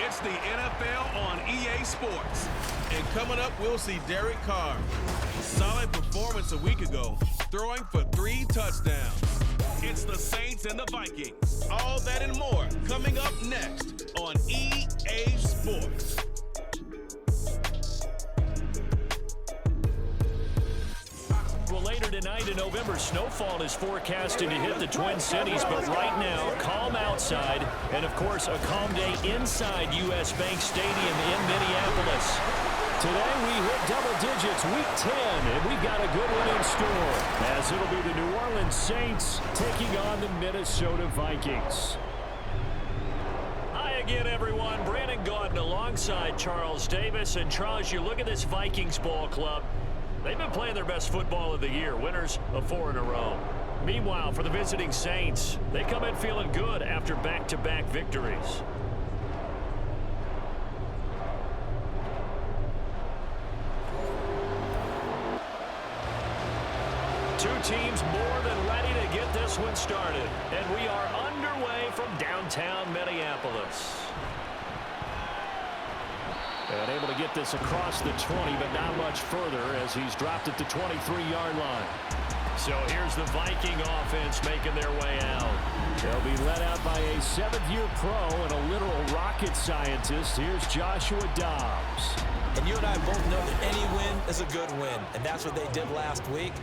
It's the NFL on EA Sports. And coming up, we'll see Derek Carr. Solid performance a week ago, throwing for 3 touchdowns. It's the Saints and the Vikings. All that and more coming up next on EA Sports. Well, later tonight in November, snowfall is forecasted to hit the Twin Cities, but right now, calm outside, and of course, a calm day inside U.S. Bank Stadium in Minneapolis. Today, we hit double digits, week 10, and we've got a good one in store, as it'll be the New Orleans Saints taking on the Minnesota Vikings. Hi again, everyone. Brandon Gaudin alongside Charles Davis. And Charles, you look at this Vikings ball club. They've been playing their best football of the year, winners of 4 in a row. Meanwhile, for the visiting Saints, they come in feeling good after back-to-back victories. Two teams more than ready to get this one started. And we are underway from downtown Minneapolis. And able to get this across the 20, but not much further as he's dropped at the 23-yard line. So here's the Viking offense making their way out. They'll be led out by a 7th-year pro and a literal rocket scientist. Here's Joshua Dobbs. And you and I both know that any win is a good win, and that's what they did last week.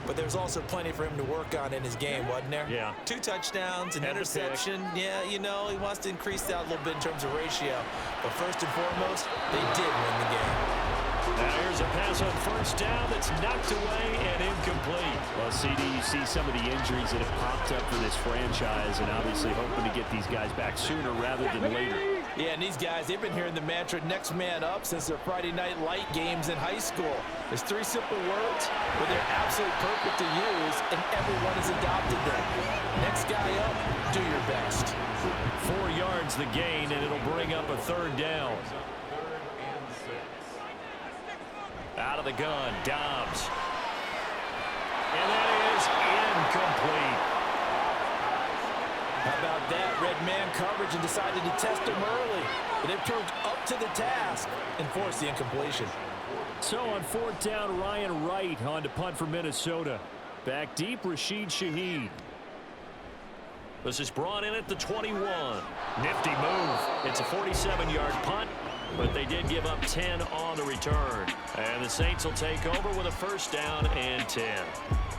But there's also plenty for him to work on in his game, wasn't there? Yeah. 2 touchdowns, an interception. Yeah, you know, he wants to increase that a little bit in terms of ratio. But first and foremost, they did win the game. Now here's a pass on first down that's knocked away and incomplete. Well, CD, you see some of the injuries that have popped up for this franchise, and obviously hoping to get these guys back sooner rather than later. Yeah, and these guys, they've been hearing the mantra next man up since their Friday night light games in high school. There's 3 simple words, but they're absolutely perfect to use, and everyone has adopted them. Next guy up, do your best. 4 yards the gain, and it'll bring up a 3rd down. Out of the gun, Dobbs. And that is incomplete. How about that? Red man coverage and decided to test him early. But they've proved up to the task and forced the incompletion. So on 4th down, Ryan Wright on to punt for Minnesota. Back deep, Rashid Shaheed. This is brought in at the 21. Nifty move. It's a 47-yard punt, but they did give up 10 on the return. And the Saints will take over with a 1st down and 10.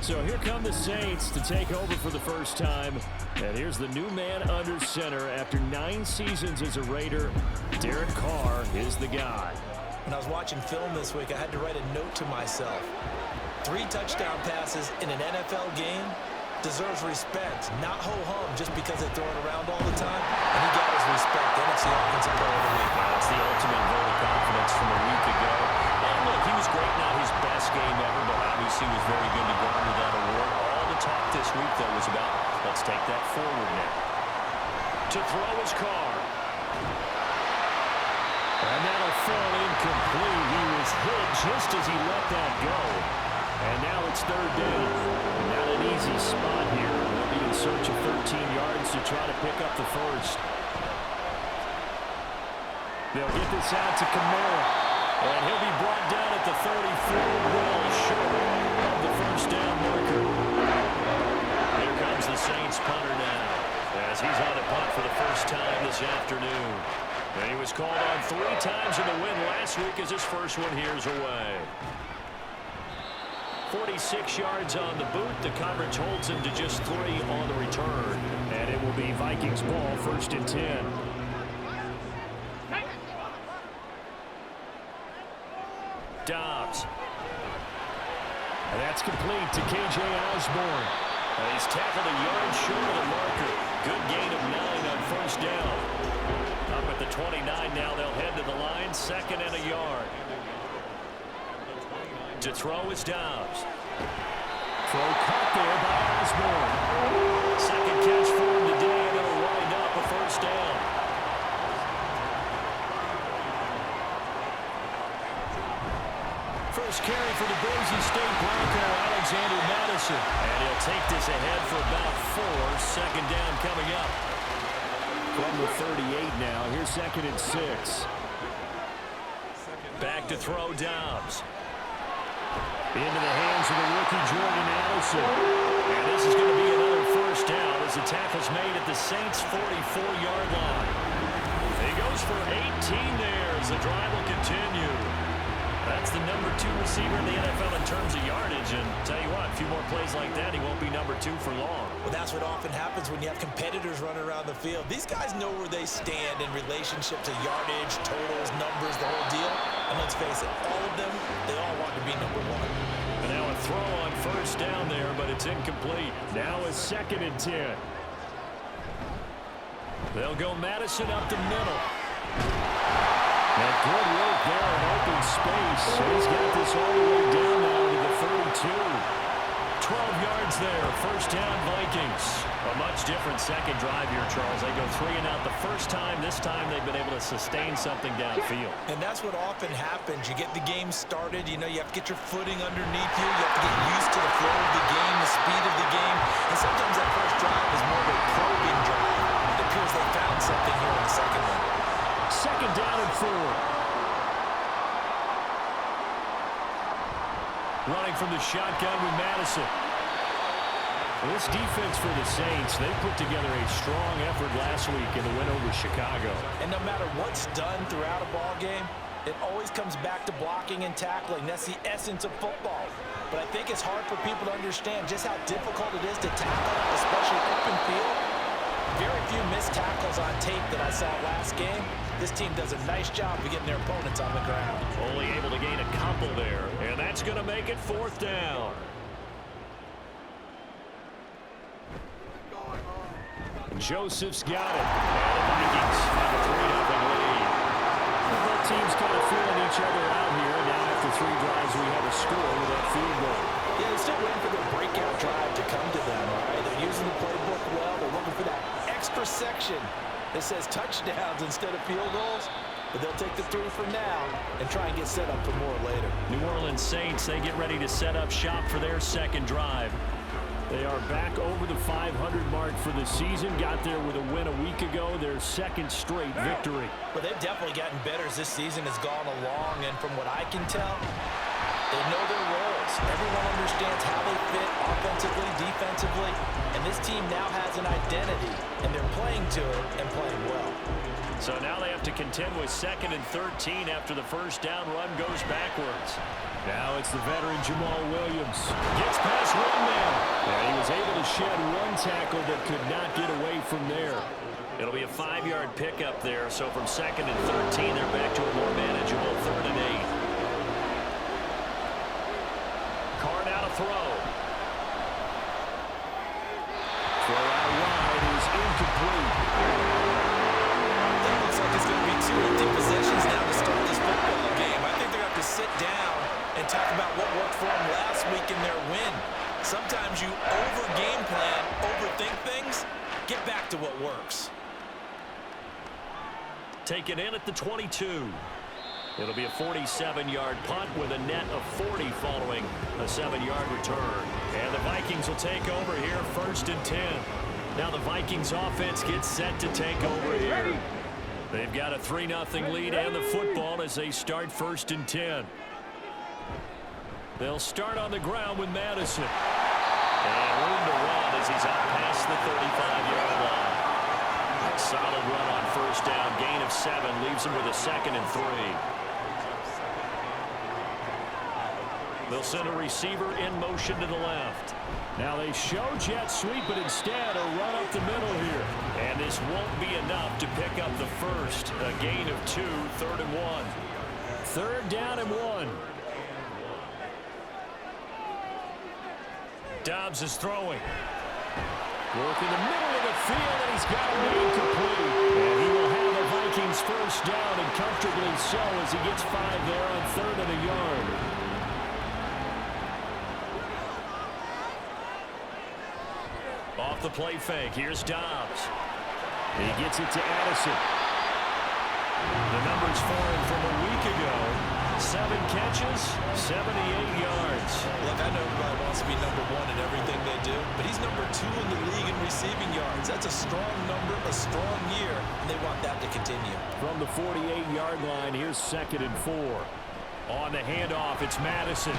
So here come the Saints to take over for the first time. And here's the new man under center after 9 seasons as a Raider. Derek Carr is the guy. When I was watching film this week, I had to write a note to myself. 3 touchdown passes in an NFL game deserves respect, not ho-hum just because they throw it around all the time. And he got his respect. NFC Offensive Player of the Week. That's the ultimate vote of confidence from a week ago. And look, he was great, not his best game ever, but obviously was very good to garner that award. All the talk this week, though, was about, let's take that forward now. To throw his Carr. And that'll fall incomplete. He was hit just as he let that go. And now it's 3rd down. Not an easy spot here. They'll be in search of 13 yards to try to pick up the 1st. They'll get this out to Kamara. And he'll be brought down at the 34, well short of the 1st down marker. Here comes the Saints punter now, as he's on a punt for the first time this afternoon. And he was called on 3 times in the win last week as his first one here's away. 46 yards on the boot. The coverage holds him to just 3 on the return. And it will be Vikings ball, 1st and 10. Dobbs. And that's complete to K.J. Osborne. And he's tackled a yard short of the marker. Good gain of 9 on 1st down. Up at the 29 now, they'll head to the line. 2nd and a yard. To throw is Dobbs. Throw caught there by Osborne. 2nd catch for him today, and it'll wind up a 1st down. First carry for the Boise State Bronco, Alexander Madison. And he'll take this ahead for about 4. 2nd down coming up. From the 38 now, here's 2nd and 6. Back to throw Dobbs. Into the hands of the rookie Jordan Addison. And this is going to be another first down as the tackle's made at the Saints' 44-yard line. He goes for 18 there as the drive will continue. That's the number 2 receiver in the NFL in terms of yardage. And tell you what, a few more plays like that, he won't be number 2 for long. Well, that's what often happens when you have competitors running around the field. These guys know where they stand in relationship to yardage, totals, numbers, the whole deal. And let's face it, all of them, they all want to be number 1. And now a throw on first down there, but it's incomplete. Now a 2nd and 10. They'll go Madison up the middle. And good work there in open space. He's got this all the way down now to the 32. 12 yards there. First down, Vikings. A much different second drive here, Charles. They go 3 and out the first time. This time they've been able to sustain something downfield. And that's what often happens. You get the game started. You know, you have to get your footing underneath you. You have to get used to the flow of the game, the speed of the game. And sometimes that first drive is more of a probing drive. It appears they found something here in the second one. 2nd down and 4. Running from the shotgun with Madison. This defense for the Saints, they put together a strong effort last week in the win over Chicago. And no matter what's done throughout a ball game, it always comes back to blocking and tackling. That's the essence of football. But I think it's hard for people to understand just how difficult it is to tackle, especially open field. Very few missed tackles on tape that I saw last game. This team does a nice job of getting their opponents on the ground. Only able to gain a couple there, and that's going to make it 4th down. Joseph's got it. And the Vikings have a 3-0 lead. Both teams kind of feeling each other out here. Now after 3 drives, we have a score with that field goal. Yeah, they're still waiting for the breakout drive to come to them, all right? They're using the playbook well. They're looking for that extra section that says touchdowns instead of field goals. But they'll take the 3 for now and try and get set up for more later. New Orleans Saints, they get ready to set up shop for their second drive. They are back over the 500 mark for the season. Got there with a win a week ago, their 2nd straight victory. Well, they've definitely gotten better as this season has gone along. And from what I can tell, they know their roles. Everyone understands how they fit offensively, defensively. And this team now has an identity, and they're playing to it and playing well. So now they have to contend with 2nd and 13 after the first down run goes backwards. Now it's the veteran Jamal Williams. Gets past one man. And he was able to shed 1 tackle that could not get away from there. It'll be a 5-yard pickup there. So from 2nd and 13, they're back to a more manageable 3rd and 8. Card out a throw. Throw out wide is incomplete. That looks like it's going to be 2 empty possessions now to start this football game. I think they're going to have to sit down and talk about what worked for them last week in their win. Sometimes you over-game plan, overthink things. Get back to what works. Taken in at the 22. It'll be a 47-yard punt with a net of 40 following a 7-yard return. And the Vikings will take over here 1st and 10. Now the Vikings offense gets set to take over here. They've got a 3-0 lead and the football as they start 1st and 10. They'll start on the ground with Madison. And room to run as he's out past the 35-yard line. A solid run on first down. Gain of 7 leaves him with a 2nd and 3. They'll send a receiver in motion to the left. Now they show jet sweep, but instead a run up the middle here. And this won't be enough to pick up the first. A gain of 2, 3rd and 1. 3rd down and 1. Dobbs is throwing. Work in the middle of the field, and he's got it incomplete. And he will have the Vikings first down, and comfortably so as he gets 5 there on 3rd and a yard. Off the play fake, here's Dobbs. He gets it to Addison. The numbers for him from a week ago, 7 catches, 78 yards. Look, I know everybody wants to be number one in everything they do, but he's number 2 in the league in receiving yards. That's a strong number, a strong year, and they want that to continue. From the 48-yard line, here's 2nd and 4. On the handoff, it's Madison.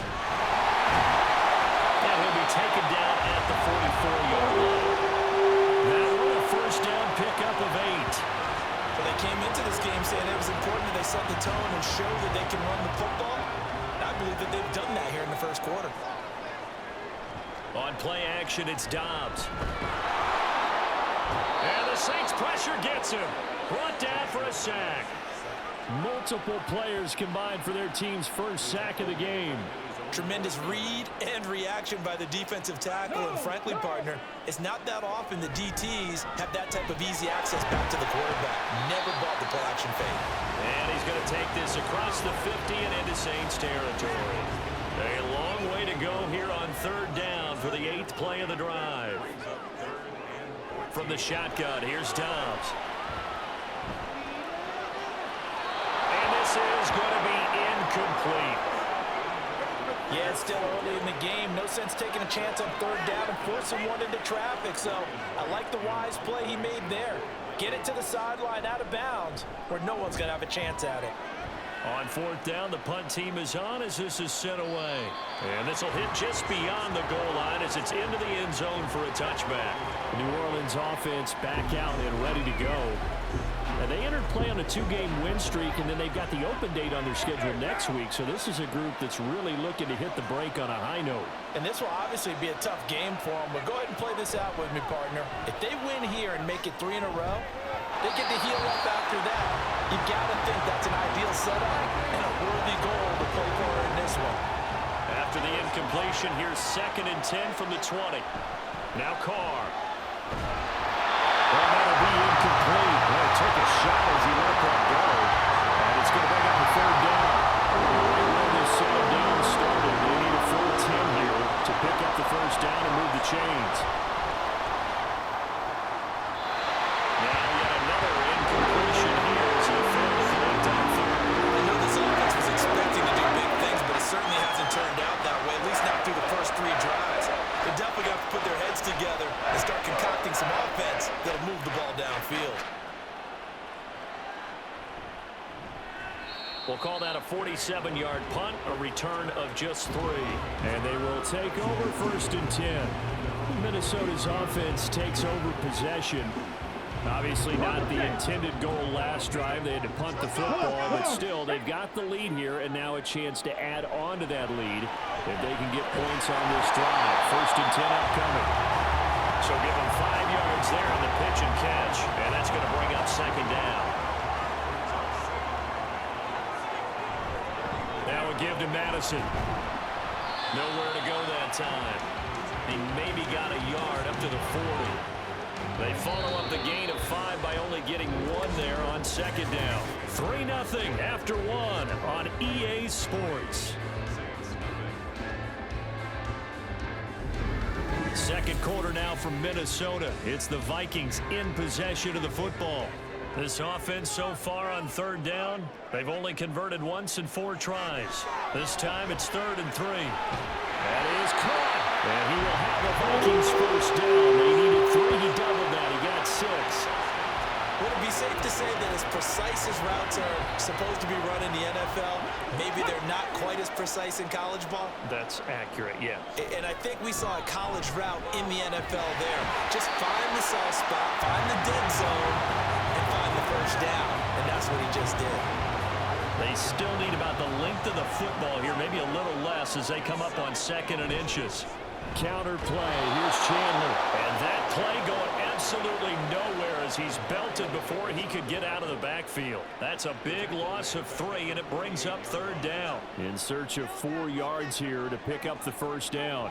And he'll be taken down at the 44-yard line. Now with a first down pickup of 8. But they came into this game saying it was important that they set the tone and show that they can run the football. And I believe that they've done that here in the first quarter. On play action, it's Dobbs. And the Saints pressure gets him. Brought down for a sack. Multiple players combined for their team's first sack of the game. Tremendous read and reaction by the defensive tackle. And frankly, partner, it's not that often the DTs have that type of easy access back to the quarterback. Never bought the play action fake. And he's going to take this across the 50 and into Saints territory. A long way to go here on 3rd down for the 8th play of the drive. From the shotgun, here's Dobbs. And this is going to be incomplete. Yeah, it's still early in the game. No sense taking a chance on 3rd down and forcing one into traffic. So I like the wise play he made there. Get it to the sideline out of bounds where no one's going to have a chance at it. On 4th down, the punt team is on as this is sent away. And this will hit just beyond the goal line as it's into the end zone for a touchback. The New Orleans offense back out and ready to go. And they entered play on a 2-game win streak, and then they've got the open date on their schedule next week. So this is a group that's really looking to hit the break on a high note. And this will obviously be a tough game for them, but go ahead and play this out with me, partner. If they win here and make it 3 in a row, they get to heal up after that. You got to think that's an ideal setup and a worthy goal to play for in this one. After the incompletion, here's 2nd and 10 from the 20. Now Carr. Well, that'll be incomplete. Well, he took a shot as he let that go. And it's going to bring up a 3rd down. Right where this down started, they need a full 10 here to pick up the first down and move the chains. Now yet another incompletion here as he failed to connect on 3rd. I know this offense was expecting to do big things, but it certainly hasn't turned out that way, at least not through the first 3 drives. They definitely got to put their heads together and start concocting some offense that'll move the ball downfield. We'll call that a 47-yard punt, a return of just 3. And they will take over 1st and 10. Minnesota's offense takes over possession. Obviously not the intended goal last drive. They had to punt the football, but still, they've got the lead here, and now a chance to add on to that lead if they can get points on this drive. 1st and 10 upcoming. So give them 5 yards there on the pitch and catch, and that's going to bring up 2nd down. Now a give to Madison. Nowhere to go that time. He maybe got a yard up to the 40. They follow up the gain of 5 by only getting 1 there on 2nd down. 3-0 after 1 on EA Sports. Second quarter now from Minnesota. It's the Vikings in possession of the football. This offense so far on 3rd down, they've only converted once in 4 tries. This time it's 3rd and 3. That is caught. And he will have the Vikings first down. They needed 3 to double that. He got 6. Would it be safe to say that as precise as routes are supposed to be run in the NFL, maybe they're not quite as precise in college ball? That's accurate, yeah. And I think we saw a college route in the NFL there. Just find the soft spot, find the dead zone, and find the first down. And that's what he just did. They still need about the length of the football here, maybe a little less as they come up on 2nd and inches. Counter play. Here's Chandler. And that play going absolutely nowhere as he's belted before he could get out of the backfield. That's a big loss of 3, and it brings up 3rd down. In search of 4 yards here to pick up the first down.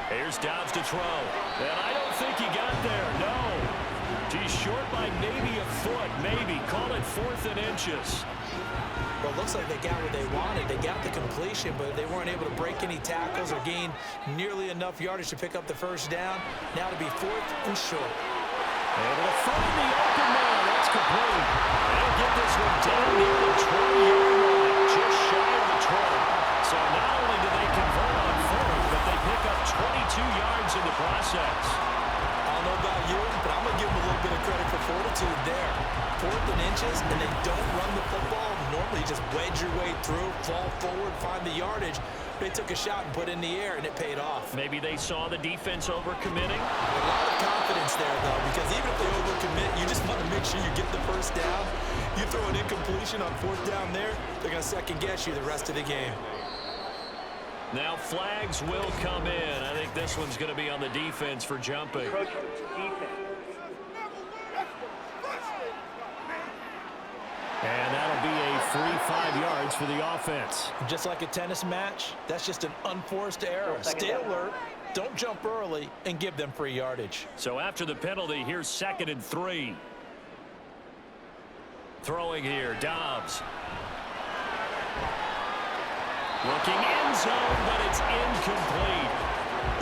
Here's Dobbs to throw. And I don't think he got there. No. He's short by maybe a foot. Maybe. Call it 4th and inches. Well, it looks like they got what they wanted. They got the completion, but they weren't able to break any tackles or gain nearly enough yardage to pick up the first down. Now to be 4th and short. Able to find the open man. That's complete. They'll get this one down near the 20-yard line, just shy of the when they don't run the football, normally you just wedge your way through, fall forward, find the yardage. They took a shot and put it in the air, and it paid off. Maybe they saw the defense overcommitting. A lot of confidence there, though, because even if they overcommit, you just want to make sure you get the first down. You throw an incompletion on fourth down there, they're going to second-guess you the rest of the game. Now flags will come in. I think this one's going to be on the defense for jumping. And that'll be a free 5 yards for the offense. Just like a tennis match, that's just an unforced error. Stay alert, don't jump early, and give them free yardage. So after the penalty, here's 2nd and 3. Throwing here, Dobbs. Looking end zone, but it's incomplete.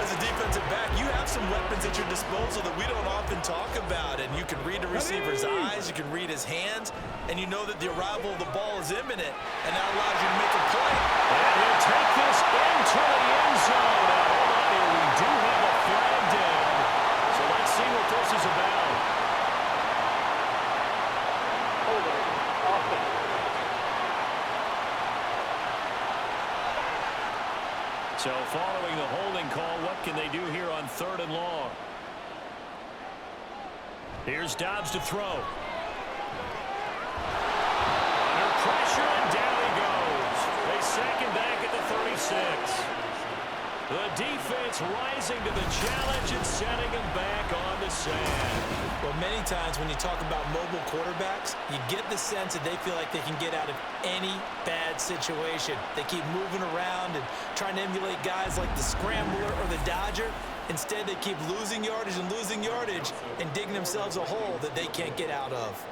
As a defensive back, you have some weapons at your disposal that we don't often talk about. And you can read the receiver's eyes, you can read his hands, and you know that the arrival of the ball is imminent. And that allows you to make a play. And he'll take this into the end zone. Now, hold on here. We do have a flag down. So let's see what this is about. So following the holding call, what can they do here on 3rd and long? Here's Dobbs to throw. Under pressure, and down he goes. They sack him back at the 36. The defense rising to the challenge and sending him back on the sand. Well, many times when you talk about mobile quarterbacks, you get the sense that they feel like they can get out of any bad situation. They keep moving around and trying to emulate guys like the scrambler or the dodger. Instead, they keep losing yardage and digging themselves a hole that they can't get out of.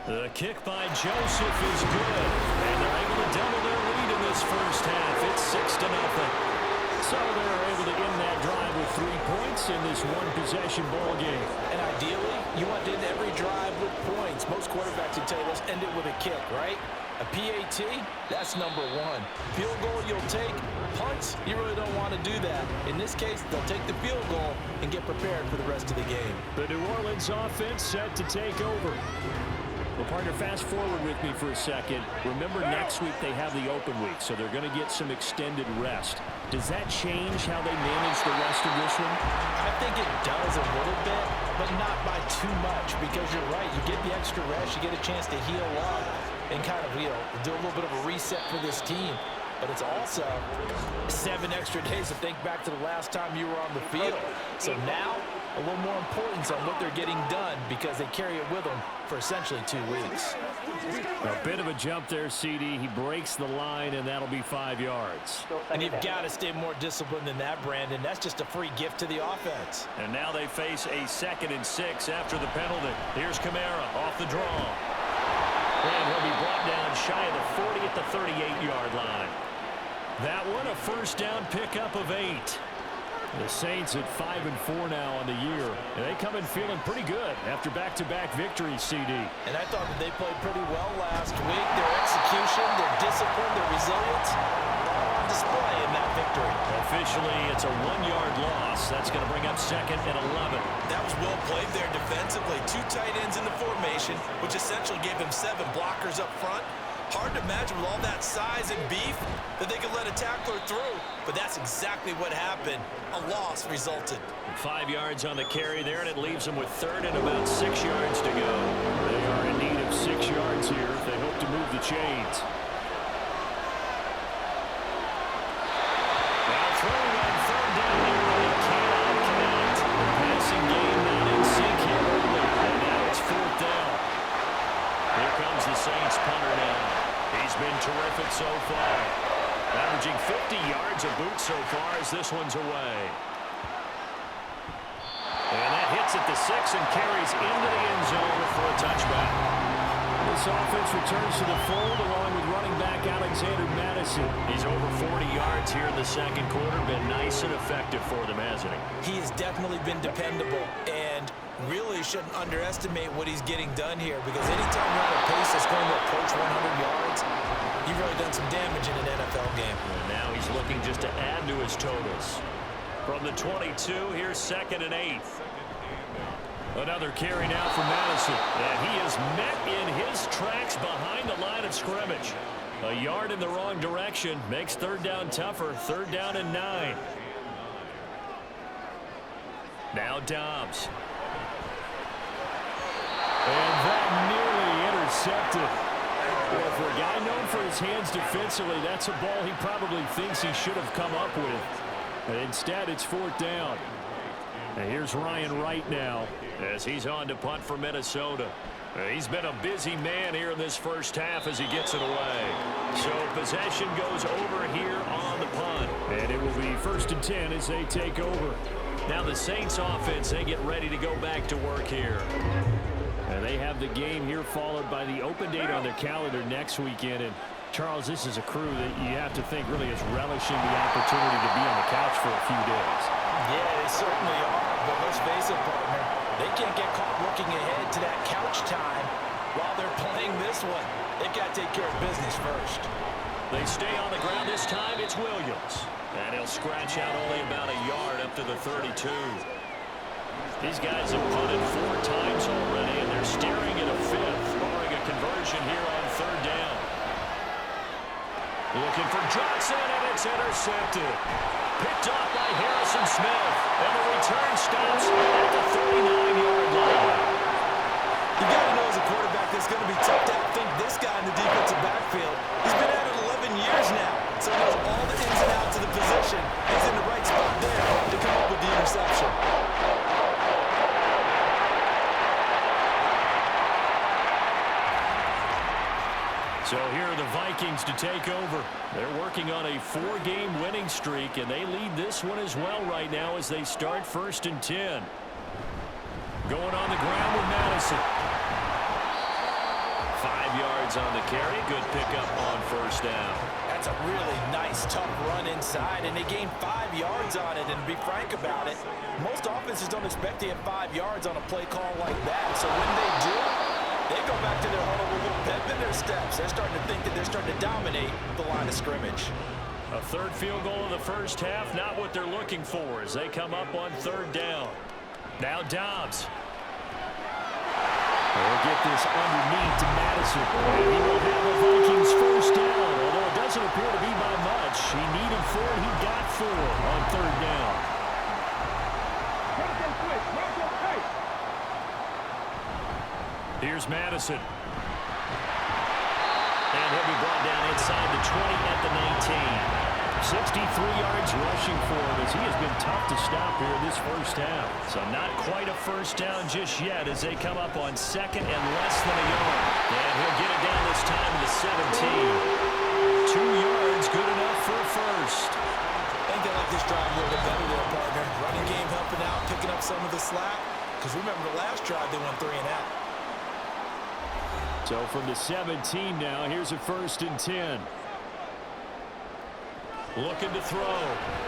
The kick by Joseph is good, and they're able to double their lead in this first half. It's 6-0. So they're able to end that drive with 3 points in this one-possession ball game. And ideally, you want to end every drive with points. Most quarterbacks would tell you, let's end it with a kick, right? A PAT, that's number 1. Field goal you'll take. Punts, you really don't want to do that. In this case, they'll take the field goal and get prepared for the rest of the game. The New Orleans offense set to take over. Well, partner, fast forward with me for a second. Remember, next week they have the open week, so they're going to get some extended rest. Does that change how they manage the rest of this one? I think it does a little bit, but not by too much, because you're right. You get the extra rest, you get a chance to heal up and kind of, do a little bit of a reset for this team. But it's also 7 extra days to think back to the last time you were on the field. So now, a little more importance on what they're getting done because they carry it with them for essentially 2 weeks. A bit of a jump there, CD. He breaks the line, and that'll be 5 yards. And you've got to stay more disciplined than that, Brandon. That's just a free gift to the offense. And now they face a 2nd and 6 after the penalty. Here's Kamara off the draw. And he'll be brought down shy of the 40 at the 38-yard line. That one, a first down pickup of 8. The Saints at 5-4 now on the year. And they come in feeling pretty good after back-to-back victories, CD. And I thought that they played pretty well last week. Their execution, their discipline, their resilience, all on display in that victory. Officially, it's a 1-yard loss. That's going to bring up 2nd and 11. That was well played there defensively. 2 tight ends in the formation, which essentially gave him 7 blockers up front. Hard to imagine with all that size and beef that they could let a tackler through. But that's exactly what happened. A loss resulted. 5 yards on the carry there, and it leaves them with 3rd and about 6 yards to go. They are in need of 6 yards here if they hope to move the chains. Now throwing on 3rd down here, but he cannot connect. The passing game not in sync here early, and now it's 4th down. Here comes the Saints punter now. He's been terrific so far. Averaging 50 yards a boot so far as this one's away. And that hits at the 6 and carries into the end zone for a touchback. This offense returns to the fold along with running back Alexander Madison. He's over 40 yards here in the 2nd quarter. Been nice and effective for them, hasn't he? He has definitely been dependable and really shouldn't underestimate what he's getting done here because anytime you're on a pace that's going to approach 100 yards, you've really done some damage in an NFL game. And now he's looking just to add to his totals. From the 22, here's 2nd and 8. Another carry now for Madison. And he is met in his tracks behind the line of scrimmage. A yard in the wrong direction makes third down tougher. Third down and 9. Now Dobbs. And that nearly intercepted. Well, for a guy known for his hands defensively, that's a ball he probably thinks he should have come up with. But instead, it's fourth down. And here's Ryan Wright now as he's on to punt for Minnesota. He's been a busy man here in this first half as he gets it away. So possession goes over here on the punt. And it will be first and 10 as they take over. Now the Saints offense, they get ready to go back to work here. And they have the game here followed by the open date on their calendar next weekend. And Charles, this is a crew that you have to think really is relishing the opportunity to be on the couch for a few days. Yeah, they certainly are. But let's face it, partner, they can't get caught looking ahead to that couch time while they're playing this one. They got to take care of business first. They stay on the ground this time. It's Williams. And he'll scratch out only about a yard up to the 32. These guys have punted 4 times already, and they're staring at a 5th, barring a conversion here on third down. Looking for Johnson, and it's intercepted. Picked off by Harrison Smith, and the return stops at the 39-yard line. You got to know as a quarterback, it's going to be tough to outthink this guy in the defensive backfield. He's been at it 11 years now, so he knows all the ins and outs of the position. He's in the right spot there to come up with the interception. So here are the Vikings to take over. They're working on a 4-game winning streak, and they lead this one as well right now as they start first and 10. Going on the ground with Madison. 5 yards on the carry. Good pickup on first down. That's a really nice, tough run inside, and they gained 5 yards on it. And to be frank about it, most offenses don't expect to get 5 yards on a play call like that. So when they do, they go back to their huddle with a little pep in their steps. They're starting to think that they're starting to dominate the line of scrimmage. A third field goal in the first half, not what they're looking for as they come up on third down. Now Dobbs. They'll get this underneath to Madison. And he will have the Vikings first down, although it doesn't appear to be by much. He needed 4, and he got 4 on third down. Here's Madison. And he'll be brought down inside the 20 at the 19. 63 yards rushing for him as he has been tough to stop here in this first half. So not quite a first down just yet as they come up on second and less than a yard. And he'll get it down this time to the 17. 2 yards, good enough for a first. I think they like this drive a little bit better there, partner. Running game helping out, picking up some of the slack. Because remember the last drive, they went 3 and out. So from the 17 now, here's a first and 10. Looking to throw.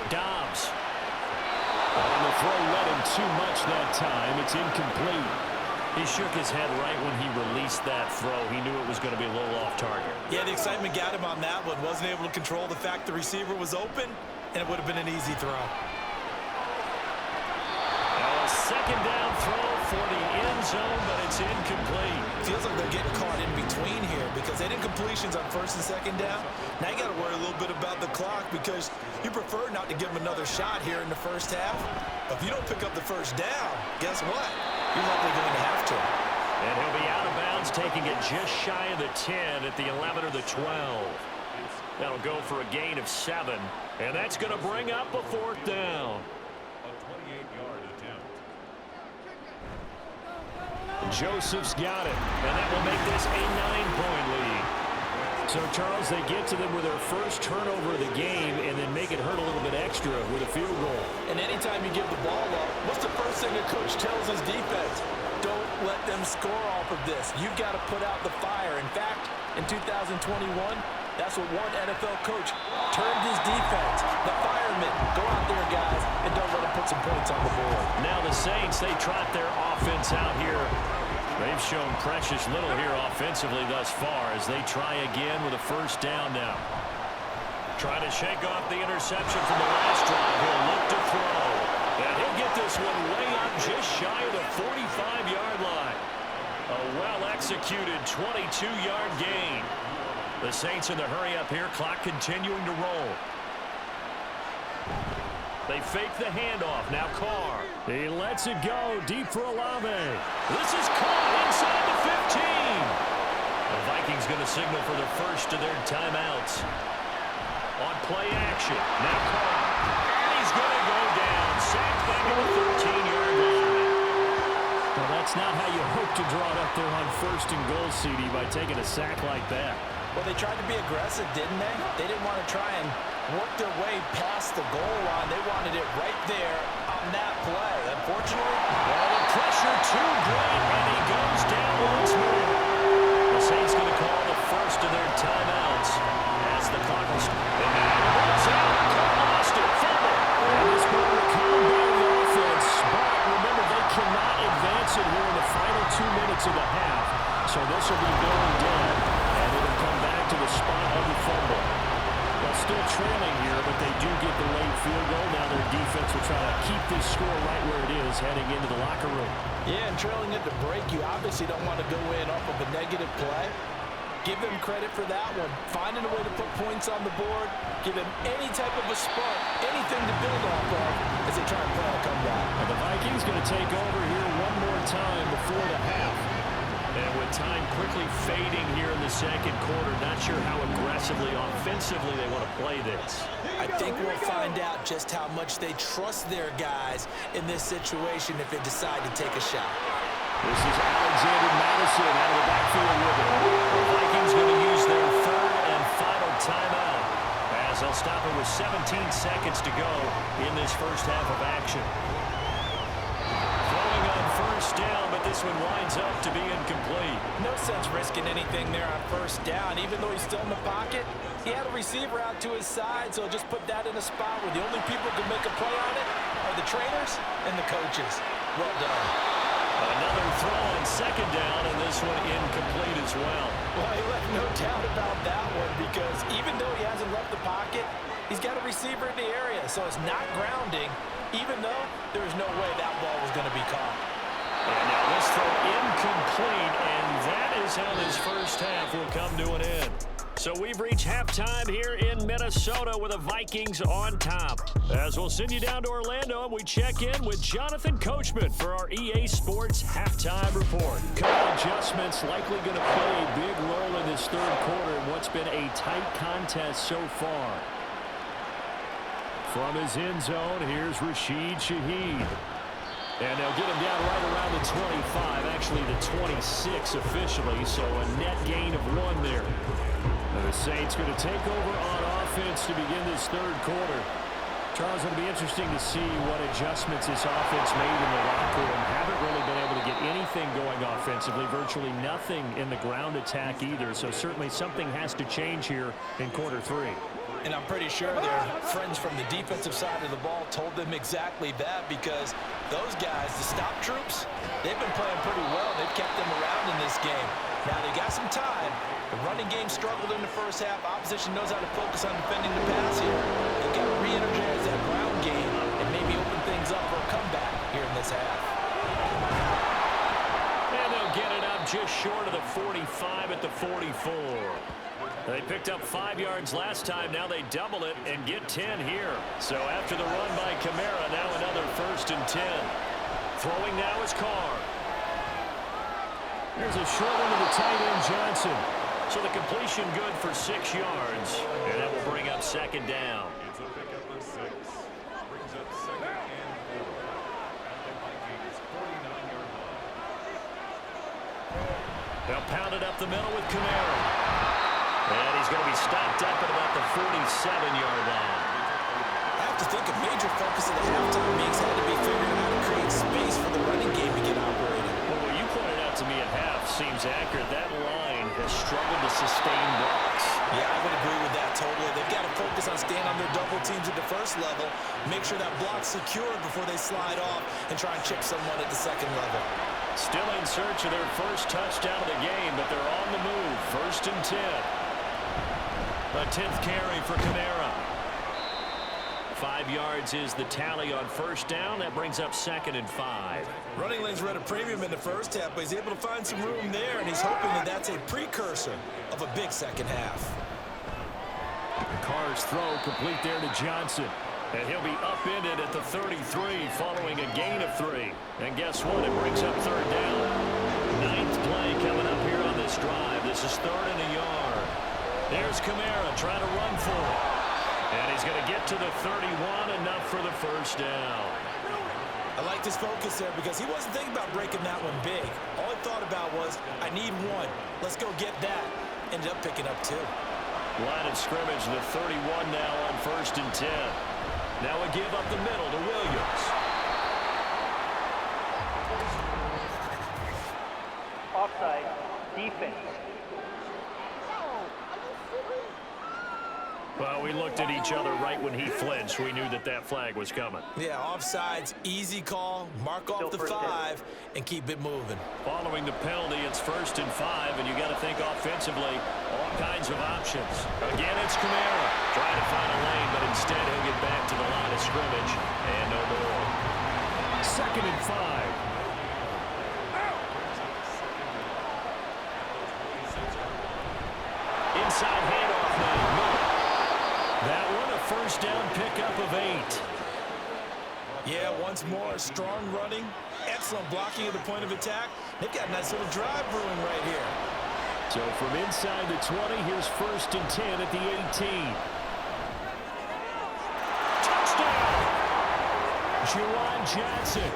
Dobbs. And the throw led him too much that time. It's incomplete. He shook his head right when he released that throw. He knew it was going to be a little off target. Yeah, the excitement got him on that one. Wasn't able to control the fact the receiver was open, and it would have been an easy throw. A second down throw for the end zone, but it's incomplete. Feels like they're getting caught in between here because they did completions on first and second down. Now you got to worry a little bit about the clock because you prefer not to give them another shot here in the first half. But if you don't pick up the first down, guess what? You're likely going to have to. And he'll be out of bounds, taking it just shy of the 10 at the 11 or the 12. That'll go for a gain of 7, and that's going to bring up a fourth down. Joseph's got it, and that will make this a 9-point lead. So, Charles, they get to them with their first turnover of the game and then make it hurt a little bit extra with a field goal. And anytime you give the ball up, what's the first thing the coach tells his defense? Don't let them score off of this. You've got to put out the fire. In fact, in 2021, that's what one NFL coach turned his defense. The firemen. Go out there, guys, and don't let them put some points on the board. Now the Saints, they trot their offense out here. They've shown precious little here offensively thus far as they try again with a first down now. Trying to shake off the interception from the last drive. He'll look to throw. And he'll get put this one way up just shy of the 45-yard line. A well-executed 22-yard gain. The Saints in the hurry up here, clock continuing to roll. They fake the handoff. Now Carr. He lets it go deep for Olave. This is caught inside the 15. The Vikings going to signal for the first of their timeouts. On play action. Now Carr. And he's going to go down. Sacked back at the 13-yard line. Well, that's not how you hope to draw it up there on first and goal, CD, by taking a sack like that. Well, they tried to be aggressive, didn't they? They didn't want to try and work their way past the goal line. They wanted it right there on that play. Unfortunately, well, the pressure too great, and he goes down once more. The Saints going to call the first of their timeouts as the clock will start. And it's out. Carr lost it. Fumble. And this one will come by the offense. But remember, they cannot advance it here in the final 2 minutes of the half. So this will be going dead. And it'll come back to the spot of the fumble. Well, still trailing here, but they do get the late field goal. Now their defense will try to keep this score right where it is heading into the locker room. yeah, and trailing at the break, you obviously don't want to go in off of a negative play. Give them credit for that one. Finding a way to put points on the board. Give them any type of a spark, anything to build off of as they try and plan a comeback. And the Vikings going to take over here one more time before the half. And with time quickly fading here in the second quarter, not sure how aggressively, offensively they want to play this. I think we'll find out just how much they trust their guys in this situation if they decide to take a shot. This is Alexander Madison out of the backfield with it. The Vikings going to use their third and final timeout as they'll stop it with 17 seconds to go in this first half of action. Throwing on first down, but this one winds up to be incomplete. No sense risking anything there on first down. Even though he's still in the pocket, he had a receiver out to his side, so just put that in a spot where the only people who can make a play on it are the trainers and the coaches. Well done. Another throw on second down, and this one incomplete as well. Well, he left no doubt about that one because even though he hasn't left the pocket, he's got a receiver in the area, so it's not grounding, even though there's no way that ball was going to be caught. And now this throw incomplete, and that is how this first half will come to an end. So we've reached halftime here in Minnesota with the Vikings on top. As we'll send you down to Orlando, and we check in with Jonathan Coachman for our EA Sports Halftime Report. Couple adjustments likely going to play a big role in this third quarter in what's been a tight contest so far. From his end zone, here's Rashid Shaheed. And they'll get him down right around the 25, actually the 26 officially, so a net gain of 1 there. The Saints going to take over on offense to begin this third quarter. Charles, it'll be interesting to see what adjustments this offense made in the locker room. Haven't really been able to get anything going offensively, virtually nothing in the ground attack either, so certainly something has to change here in quarter 3. And I'm pretty sure their friends from the defensive side of the ball told them exactly that because those guys, the stop troops, they've been playing pretty well. They've kept them around in this game. Now they got some time. The running game struggled in the first half. Opposition knows how to focus on defending the pass here. They've got to re-energize that ground game and maybe open things up for a comeback here in this half. And they'll get it up just short of the 45 at the 44. They picked up 5 yards last time. Now they double it and get 10 here. So after the run by Kamara, now another 1st and 10. Throwing now is Carr. Here's a short one to the tight end, Johnson. So the completion good for 6 yards. And that will bring up 2nd down. It's a pickup for 6. Brings up 2nd and 4 at the Vikings 49-yard line. They'll pound it up the middle with Kamara. And he's going to be stopped up at about the 47-yard line. I have to think a major focus of the halftime meetings had to be figuring out how to create space for the running game to get operating. Well, what you pointed out to me at half seems accurate. That line has struggled to sustain blocks. Yeah, I would agree with that totally. They've got to focus on staying on their double teams at the first level, make sure that block's secured before they slide off, and try and chip someone at the second level. Still in search of their first touchdown of the game, but they're on the move. 1st and 10. A 10th carry for Kamara. 5 yards is the tally on first down. That brings up 2nd and 5. Running lanes were at a premium in the first half, but he's able to find some room there, and he's hoping that that's a precursor of a big second half. Carr's throw complete there to Johnson. And he'll be upended at the 33 following a gain of 3. And guess what? It brings up 3rd down. 9th play coming up here on this drive. This is 3rd and a yard. There's Kamara trying to run for it. And he's going to get to the 31, enough for the first down. I liked his focus there because he wasn't thinking about breaking that one big. All he thought about was, I need 1. Let's go get that. Ended up picking up 2. Line of scrimmage, the 31 now on 1st and 10. Now a give up the middle to Williams. Offside, defense. Well, we looked at each other right when he flinched. We knew that that flag was coming. Yeah, offsides, easy call, mark off the 5, and keep it moving. Following the penalty, it's 1st and 5, and you got to think offensively, all kinds of options. Again, it's Kamara trying to find a lane, but instead he'll get back to the line of scrimmage, and no more. 2nd and 5. Inside handoff now. That one a first down pickup of 8. Yeah, once more, strong running, excellent blocking at the point of attack. They've got a nice little drive brewing right here. So from inside the 20, here's 1st and 10 at the 18. Touchdown! Juwan Johnson,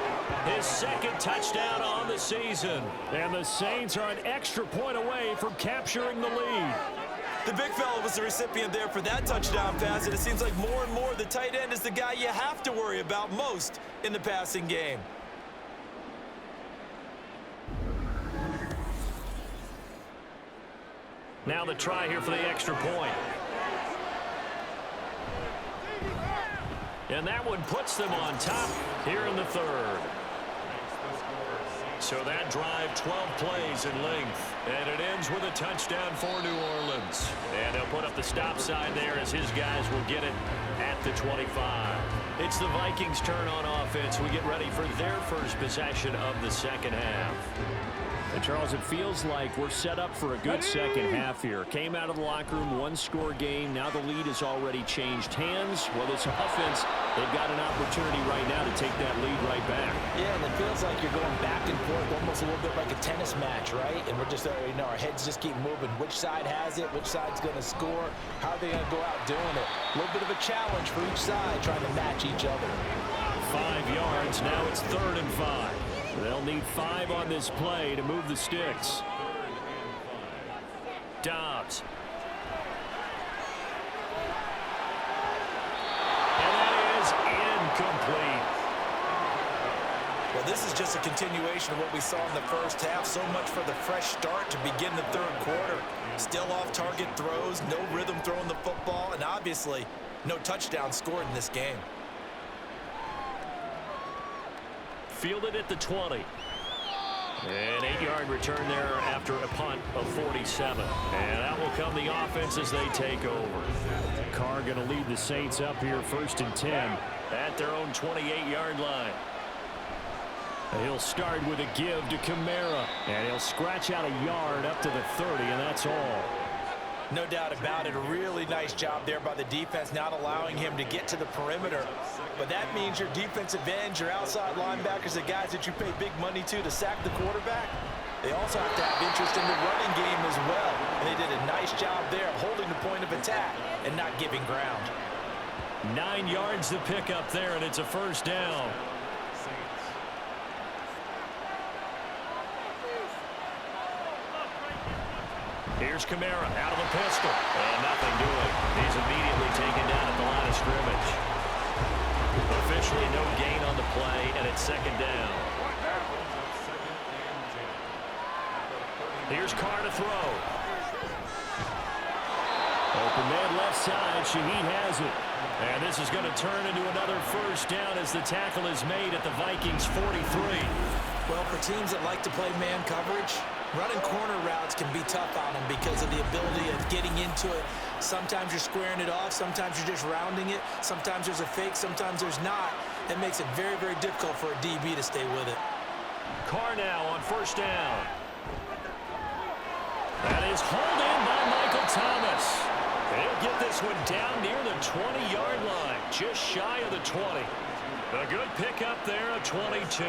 his 2nd touchdown on the season. And the Saints are an extra point away from capturing the lead. The big fella was the recipient there for that touchdown pass, and it seems like more and more the tight end is the guy you have to worry about most in the passing game. Now the try here for the extra point. And that one puts them on top here in the 3rd. So that drive, 12 plays in length. And it ends with a touchdown for New Orleans. And they'll put up the stop sign there as his guys will get it at the 25. It's the Vikings' turn on offense. We get ready for their first possession of the second half. And Charles, it feels like we're set up for a good second half here. Came out of the locker room, 1-score game. Now the lead has already changed hands. Well, this offense, they've got an opportunity right now to take that lead right back. Yeah, and it feels like you're going back and forth, almost a little bit like a tennis match, right? And we're just, our heads just keep moving. Which side has it? Which side's going to score? How are they going to go out doing it? A little bit of a challenge for each side, trying to match each other. 5 yards. Now it's 3rd and 5. They'll need 5 on this play to move the sticks. Dobbs. And that is incomplete. Well, this is just a continuation of what we saw in the first half. So much for the fresh start to begin the 3rd quarter. Still off-target throws, no rhythm throwing the football, and obviously no touchdown scored in this game. Fielded at the 20. An 8-yard return there after a punt of 47. And out will come the offense as they take over. Carr going to lead the Saints up here 1st and 10 at their own 28-yard line. He'll start with a give to Kamara. And he'll scratch out a yard up to the 30, and that's all. No doubt about it. A really nice job there by the defense, not allowing him to get to the perimeter. But that means your defensive ends, your outside linebackers, the guys that you pay big money to sack the quarterback, they also have to have interest in the running game as well. And they did a nice job there of holding the point of attack and not giving ground. 9 yards to pick up there, and it's a first down. Here's Kamara out of the pistol. And nothing doing. He's immediately taken down at the line of scrimmage. Officially no gain on the play, and it's 2nd down. Here's Carr to throw. Open man left side. Shaheed has it. And this is going to turn into another first down as the tackle is made at the Vikings 43. Well, for teams that like to play man coverage, running corner routes can be tough on them because of the ability of getting into it Sometimes you're squaring it off. Sometimes you're just rounding it. Sometimes there's a fake. Sometimes there's not. It makes it very, very difficult for a DB to stay with it. Carr now on first down. That is hauled in by Michael Thomas. He'll get this one down near the 20-yard line, just shy of the 20. A good pickup there, a 22.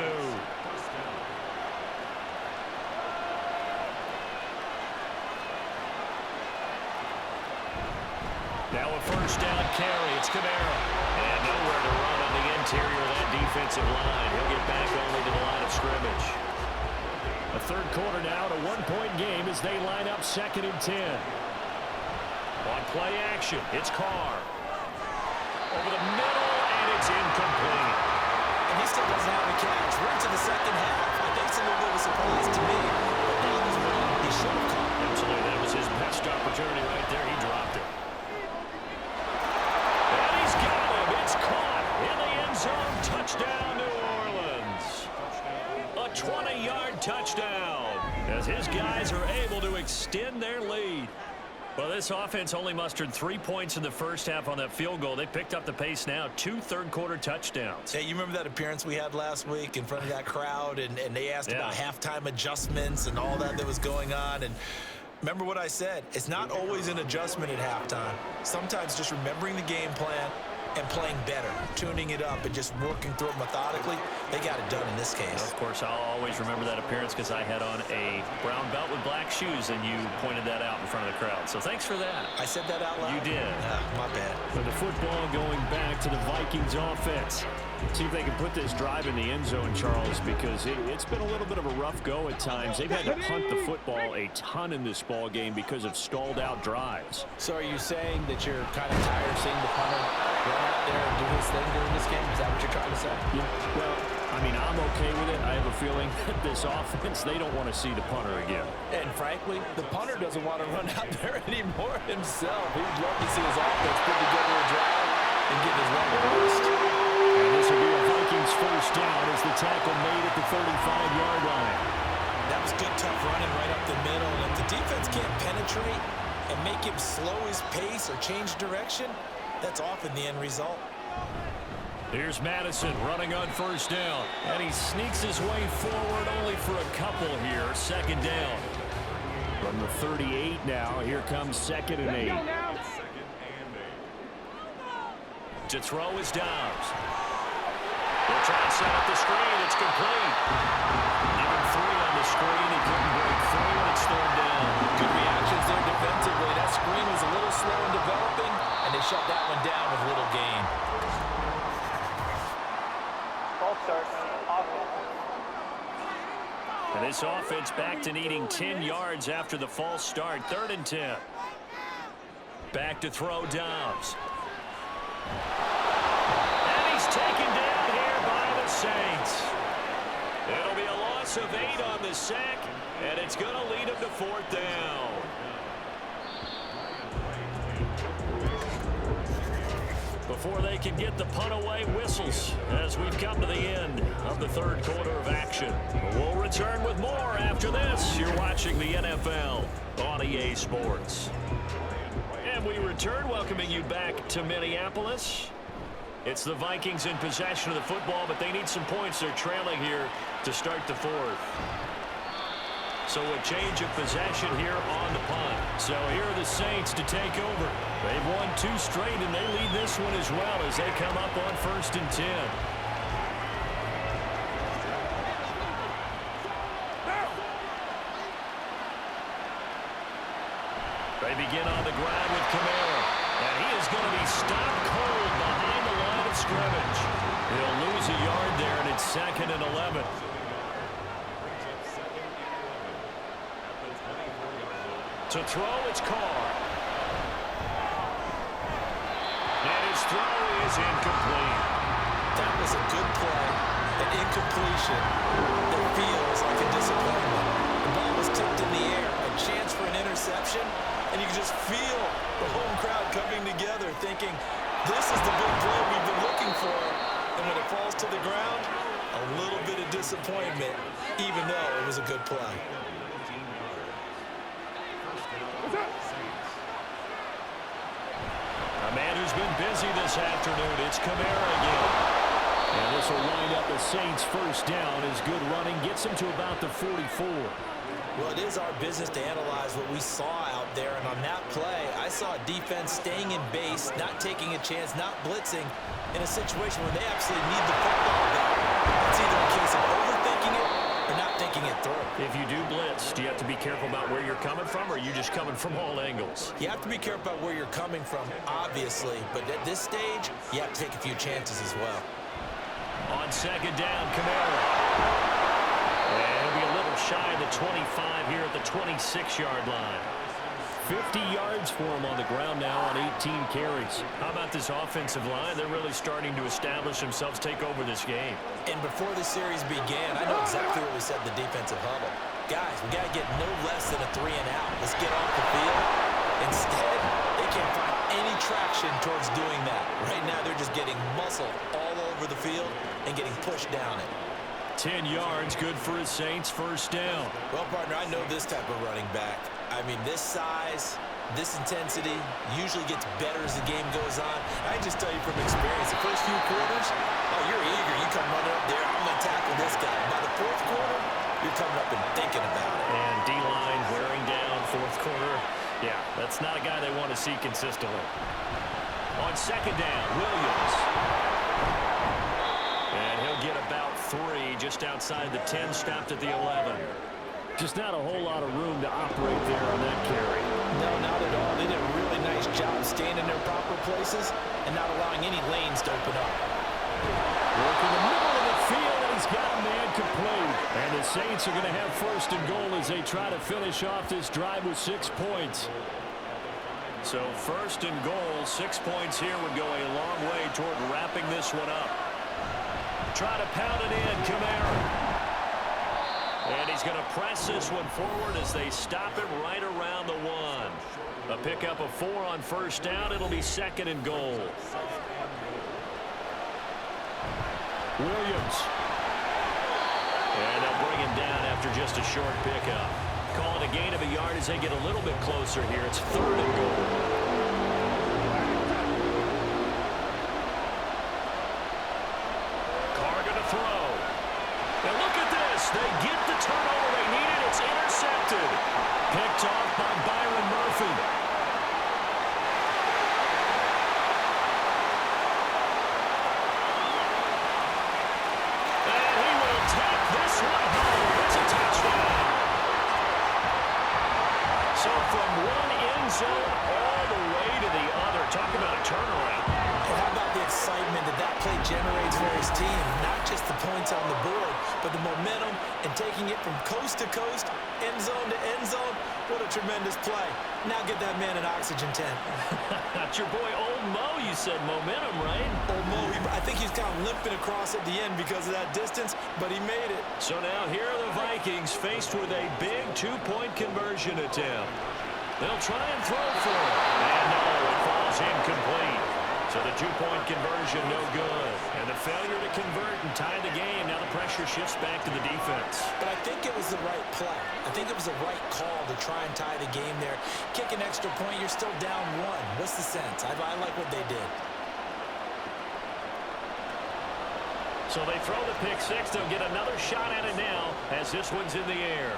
Now a first down carry. It's Kamara. And nowhere to run on the interior of that defensive line. He'll get back only to the line of scrimmage. A third quarter now, a one-point game as they line up 2nd and 10. On play action, it's Carr. Over the middle, and it's incomplete. And he still doesn't have a catch. We're into the second half. I think it's a little bit of a surprise to me. But now there's one he should have caught. Absolutely, that was his best opportunity right there. He dropped it. And he's got him. It's caught in the end zone. Touchdown, New Orleans. A 20-yard touchdown as his guys are able to extend their lead. Well, this offense only mustered 3 points in the first half on that field goal. They picked up the pace now. 2 third-quarter touchdowns. Hey, you remember that appearance we had last week in front of that crowd, and they asked about halftime adjustments and all that was going on, and remember what I said. It's not always an adjustment at halftime. Sometimes just remembering the game plan and playing better, tuning it up and just working through it methodically. They got it done in this case. Of course, I'll always remember that appearance because I had on a brown belt with black shoes, and you pointed that out in front of the crowd. So thanks for that. I said that out loud? You did. My bad. But the football going back to the Vikings offense. See if they can put this drive in the end zone, Charles, because it's been a little bit of a rough go at times. They've had to punt the football a ton in this ball game because of stalled-out drives. So are you saying that you're kind of tired of seeing the punter run out there and do his thing during this game? Is that what you're trying to say? Yeah, well, I mean, I'm okay with it. I have a feeling that this offense, they don't want to see the punter again. And frankly, the punter doesn't want to run out there anymore himself. He'd love to see his offense put together a drive and get his leg released. And this will be a Vikings first down as the tackle made at the 35-yard line. That was good, tough running right up the middle. And if the defense can't penetrate and make him slow his pace or change direction, that's often the end result. Here's Madison running on first down. And he sneaks his way forward only for a couple here. 2nd down. From the 38 now, here comes 2nd and 8. To throw is Dobbs. They'll try and set up the screen. It's complete. Even 3 on the screen. He couldn't break through, and it's thrown down. Good reactions there defensively. That screen was a little slow in developing, and they shut that one down with little gain. False start. Offense. And this offense back to needing 10 yards after the false start. 3rd and 10. Back to throw Dobbs. And he's taken down here by the Saints. It'll be a loss of 8 on the sack, and it's going to lead him to 4th down. Before they can get the punt away, whistles as we've come to the end of the 3rd quarter of action. We'll return with more after this. You're watching the NFL on EA Sports. And we return, welcoming you back to Minneapolis. It's the Vikings in possession of the football, but they need some points. They're trailing here to start the 4th. So a change of possession here on the punt. So here are the Saints to take over. They've won 2 straight, and they lead this one as well as they come up on 1st and 10. They begin on the ground with Kamara. And he is going to be stopped cold behind the line of scrimmage. He'll lose a yard there, and it's 2nd and 11. To throw, it's Carr. And his throw is incomplete. That was a good play, an incompletion that feels like a disappointment. The ball was tipped in the air, a chance for an interception, and you can just feel the home crowd coming together thinking, this is the big play we've been looking for. And when it falls to the ground, a little bit of disappointment, even though it was a good play. been busy this afternoon. It's Kamara again. And this will wind up a Saints first down as good running gets them to about the 44. Well, it is our business to analyze what we saw out there, and on that play, I saw a defense staying in base, not taking a chance, not blitzing, in a situation where they absolutely need the football back. It's either a case of overthinking it or not thinking it through. If you do blitz, do you have to be careful about where you're coming from, or are you just coming from all angles? You have to be careful about where you're coming from, obviously, but at this stage, you have to take a few chances as well. On second down, Kamara. And he'll be a little shy of the 25 here at the 26-yard line. 50 yards for him on the ground now on 18 carries. How about this offensive line? They're really starting to establish themselves, take over this game. And before the series began, I know exactly what we said in the defensive huddle. Guys, we got to get no less than a 3 and out. Let's get off the field. Instead, they can't find any traction towards doing that. Right now, they're just getting muscled all over the field and getting pushed down it. 10 yards, good for his Saints, first down. Well, partner, I know this type of running back. I mean, this size, this intensity usually gets better as the game goes on. I just tell you from experience, the first few quarters, oh, you're eager. You come running up there, I'm going to tackle this guy. By the fourth quarter, you're coming up and thinking about it. And D-line wearing down, fourth quarter. Yeah, that's not a guy they want to see consistently. On second down, Williams. And he'll get about 3 just outside the 10, stopped at the 11. Just not a whole lot of room to operate there on that carry. No, not at all. They did a really nice job staying in their proper places and not allowing any lanes to open up. Working the middle of the field, and he's got a man complete. And the Saints are going to have first and goal as they try to finish off this drive with 6 points. So first and goal, 6 points here would go a long way toward wrapping this one up. Try to pound it in, Kamara. And he's going to press this one forward as they stop it right around the 1. A pickup of 4 on first down. It'll be second and goal. Williams. And they'll bring him down after just a short pickup. Call it a gain of a yard as they get a little bit closer here. It's third and goal. Carr going to throw. And look at this. They get the turnover they needed. It's intercepted. Picked off by Byron Murphy. And he will take this one home. It's a touchdown. So from one end zone all the way to the other. Talk about a turnaround. And how about the excitement that that play generates for his team? Not just the points on the board, but the momentum and taking it from coast to coast, end zone to end zone. What a tremendous play. Now get that man an oxygen tent. That's your boy Old Mo, you said momentum, right? Old Mo, I think he's kind of limping across at the end because of that distance, but he made it. So now here are the Vikings faced with a big 2-point conversion attempt. They'll try and throw for it. And no, it falls incomplete. So the 2-point conversion, no good. And the failure to convert and tie the game. Now the pressure shifts back to the defense. But I think it was the right play. I think it was the right call to try and tie the game there. Kick an extra point, you're still down 1. What's the sense? I like what they did. So they throw the pick 6. They'll get another shot at it now as this one's in the air.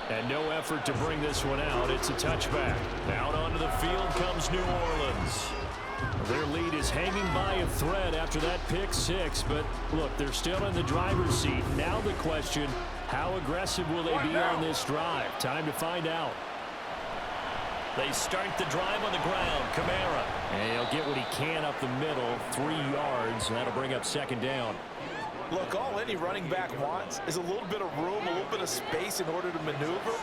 And no effort to bring this one out. It's a touchback. Out onto the field comes New Orleans. Their lead is hanging by a thread after that pick 6. But, look, they're still in the driver's seat. Now the question, how aggressive will they be on this drive? Time to find out. They start the drive on the ground. Kamara. And he'll get what he can up the middle. 3 yards. And that'll bring up second down. Look, all any running back wants is a little bit of room, a little bit of space in order to maneuver.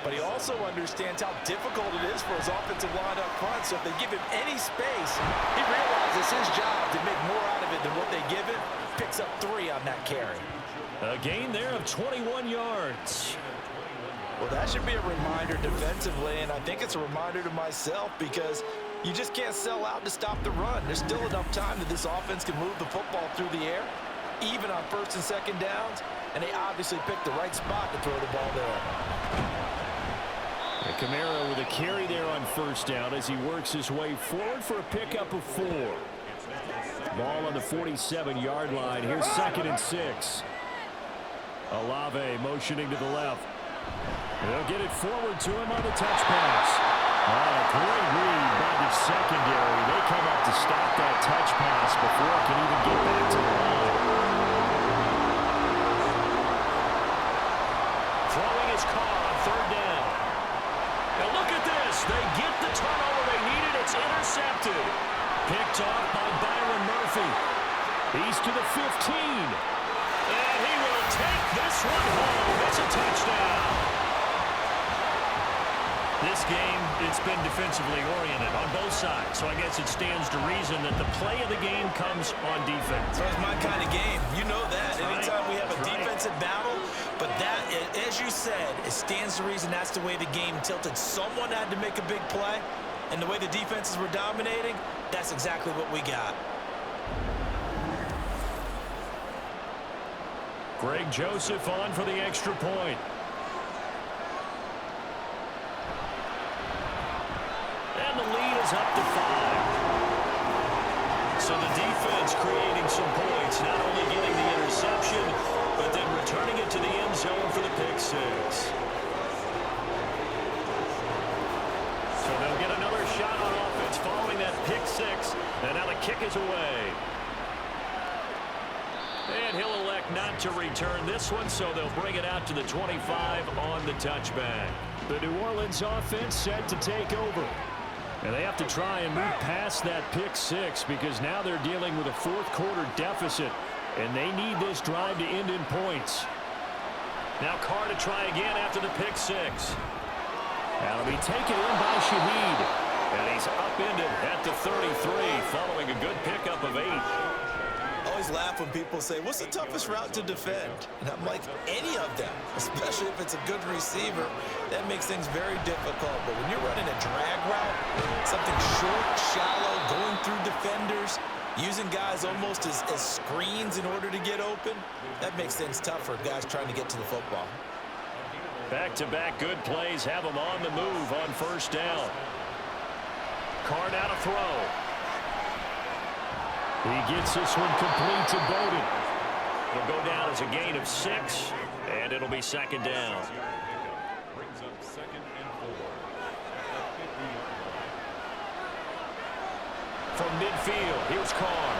But he also understands how difficult it is for his offensive line up front. So if they give him any space, he realizes his job to make more out of it than what they give him. Picks up 3 on that carry. A gain there of 21 yards. Well, that should be a reminder defensively, and I think it's a reminder to myself because you just can't sell out to stop the run. There's still enough time that this offense can move the football through the air, even on first and second downs, and they obviously picked the right spot to throw the ball there. Kamara with a a carry there on first down as he works his way forward for a pickup of 4. Ball on the 47-yard line. Here's 2nd and 6. Olave motioning to the left. They'll get it forward to him on the touch pass. Great read by the secondary. They come up to stop that touch pass before it can even get back to the line. Throwing his car on 3rd down. Now look at this. They get the turnover they needed. It's intercepted. Picked off by Byron Murphy. He's to the 15. And he will take this one home. It's a touchdown. This game, it's been defensively oriented on both sides, so I guess it stands to reason that the play of the game comes on defense. It's my kind of game. You know that. Anytime we have a defensive battle, but that, as you said, it stands to reason that's the way the game tilted. Someone had to make a big play, and the way the defenses were dominating, that's exactly what we got. Greg Joseph on for the extra point. And the lead is up to 5. So the defense creating some points, not only getting the interception, but then returning it to the end zone for the pick 6. So they'll get another shot on offense following that pick 6. And now the kick is away. And he'll elect not to return this one, so they'll bring it out to the 25 on the touchback. The New Orleans offense set to take over. And they have to try and move past that pick 6 because now they're dealing with a 4th quarter deficit, and they need this drive to end in points. Now Carr to try again after the pick 6. That'll be taken in by Shaheed. And he's upended at the 33 following a good pickup of 8. I always laugh when people say, what's the toughest route to defend? And I'm like, any of them, especially if it's a good receiver. That makes things very difficult. But when you're running a drag route, something short, shallow, going through defenders, using guys almost as screens in order to get open, that makes things tough for guys trying to get to the football. Back-to-back good plays have them on the move on first down. Carr now to throw. He gets this one complete to Bowden. It'll go down as a gain of 6, and it'll be 2nd down. Brings up 2nd and 4. From midfield, here's Carr.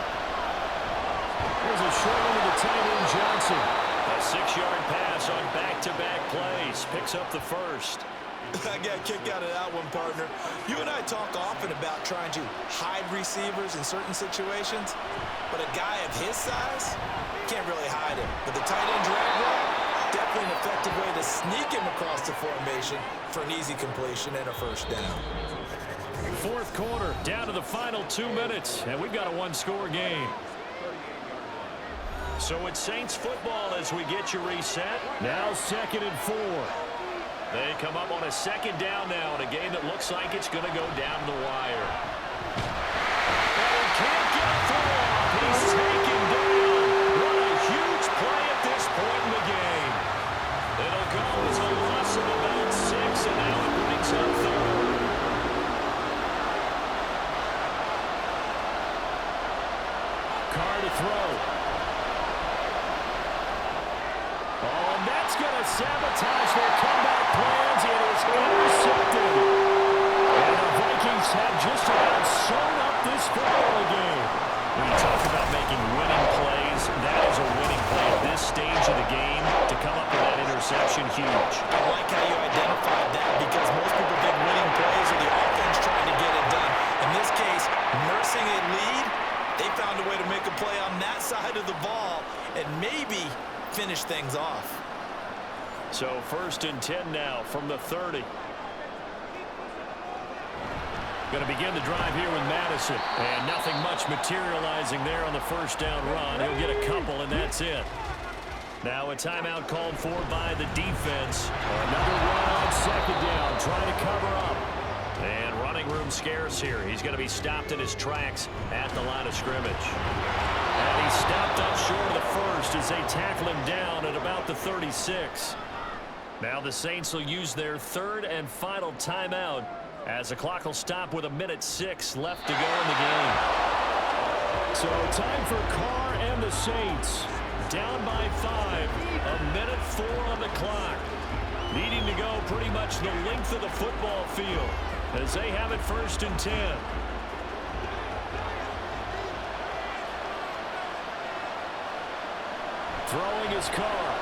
There's a short one to the tight end, Johnson. A 6-yard pass on back-to-back plays. Picks up the first. I got a kick out of that one, partner. You and I talk often about trying to hide receivers in certain situations, but a guy of his size can't really hide him. But the tight end drag route, definitely an effective way to sneak him across the formation for an easy completion and a first down. 4th quarter, down to the final 2 minutes, and we've got a 1-score game. So it's Saints football as we get you reset. Now 2nd and 4. They come up on a 2nd down now in a game that looks like it's going to go down the wire. And can't get a throw off. He's taken down. What a huge play at this point in the game. It'll go as a loss of about 6, and now it brings up 3rd. Carr to throw. Oh, and that's going to sabotage their comeback plans. It is intercepted. And the Vikings have just about sewn up this football game. When you talk about making winning plays, that is a winning play at this stage of the game. To come up with that interception, huge. I like how you identified that because most people think winning plays are the offense trying to get it done. In this case, nursing a lead, they found a way to make a play on that side of the ball and maybe finish things off. So 1st and 10 now from the 30. Going to begin the drive here with Madison. And nothing much materializing there on the first down run. He'll get a couple, and that's it. Now a timeout called for by the defense. Another run on 2nd down, trying to cover up. And running room scarce here. He's going to be stopped in his tracks at the line of scrimmage. And he's stopped up short of the first as they tackle him down at about the 36. Now the Saints will use their third and final timeout as the clock will stop with 1:06 left to go in the game. So time for Carr and the Saints. Down by 5. 1:04 on the clock. Needing to go pretty much the length of the football field as they have it 1st and 10. Throwing his Carr.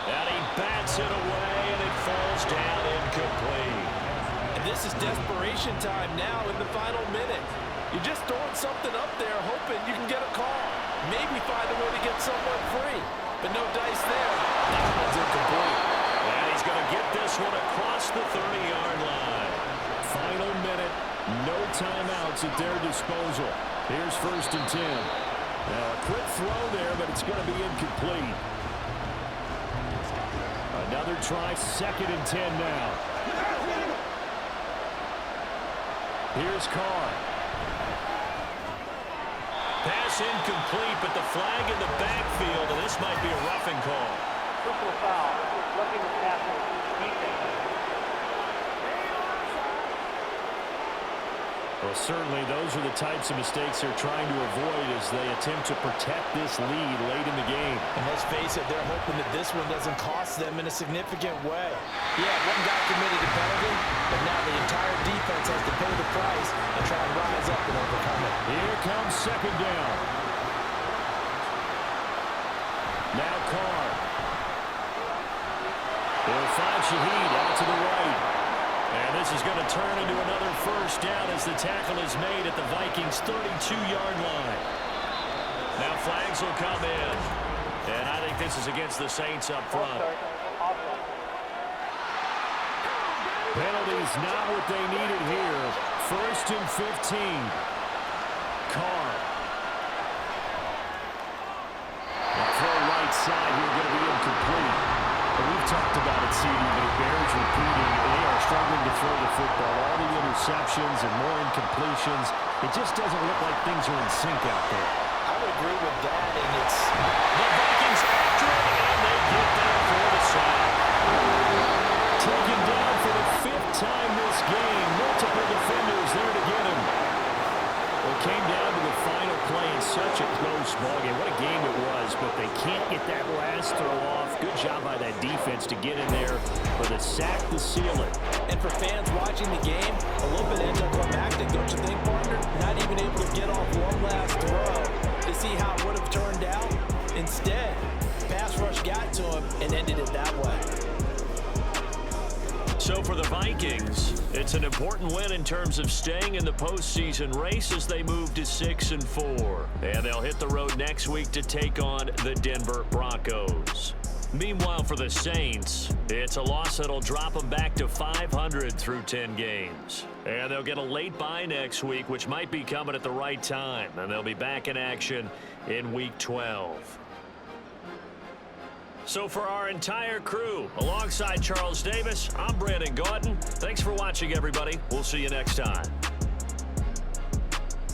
And he bats it away, and it falls down incomplete. And this is desperation time now in the final minute. You're just throwing something up there, hoping you can get a call. Maybe find a way to get someone free. But no dice there. That one's incomplete. And he's going to get this one across the 30-yard line. Final minute. No timeouts at their disposal. Here's 1st and 10. Now a quick throw there, but it's going to be incomplete. Another try, 2nd and 10 now. Here's Carr. Pass incomplete, but the flag in the backfield, and this might be a roughing call. Personal foul. Roughing the passer. Defense. Well, certainly those are the types of mistakes they're trying to avoid as they attempt to protect this lead late in the game. And let's face it, they're hoping that this one doesn't cost them in a significant way. Yeah, one guy committed a penalty, but now the entire defense has to pay the price and try and rise up and overcome it. Here comes 2nd down. Now Carr. He'll find Shaheed out to the right. And this is going to turn into another 1st down as the tackle is made at the Vikings' 32-yard line. Now flags will come in. And I think this is against the Saints up front. Penalties not what they needed here. 1st and 15. Carr. The throw right side here going to be incomplete. But we've talked about it, CD, but it bears repeating. They are struggling to throw the football. All the interceptions and more incompletions. It just doesn't look like things are in sync out there. I would agree with that, and it's... The Vikings after it, and they get there for the sack. Taken down for the 5th time this game. Multiple defenders there to get him. Well, it came down to the final play in such a close ballgame. What a game it was, but they can't get that last throw off. Good job by that defense to get in there for the sack to seal it. And for fans watching the game, a little bit anticlimactic, don't you think, partner? Not even able to get off one last throw to see how it would have turned out. Instead, pass rush got to him and ended it that way. So for the Vikings, it's an important win in terms of staying in the postseason race as they move to 6-4. And they'll hit the road next week to take on the Denver Broncos. Meanwhile, for the Saints, it's a loss that'll drop them back to 500 through 10 games. And they'll get a late bye next week, which might be coming at the right time. And they'll be back in action in Week 12. So for our entire crew, alongside Charles Davis, I'm Brandon Gaudin. Thanks for watching, everybody. We'll see you next time.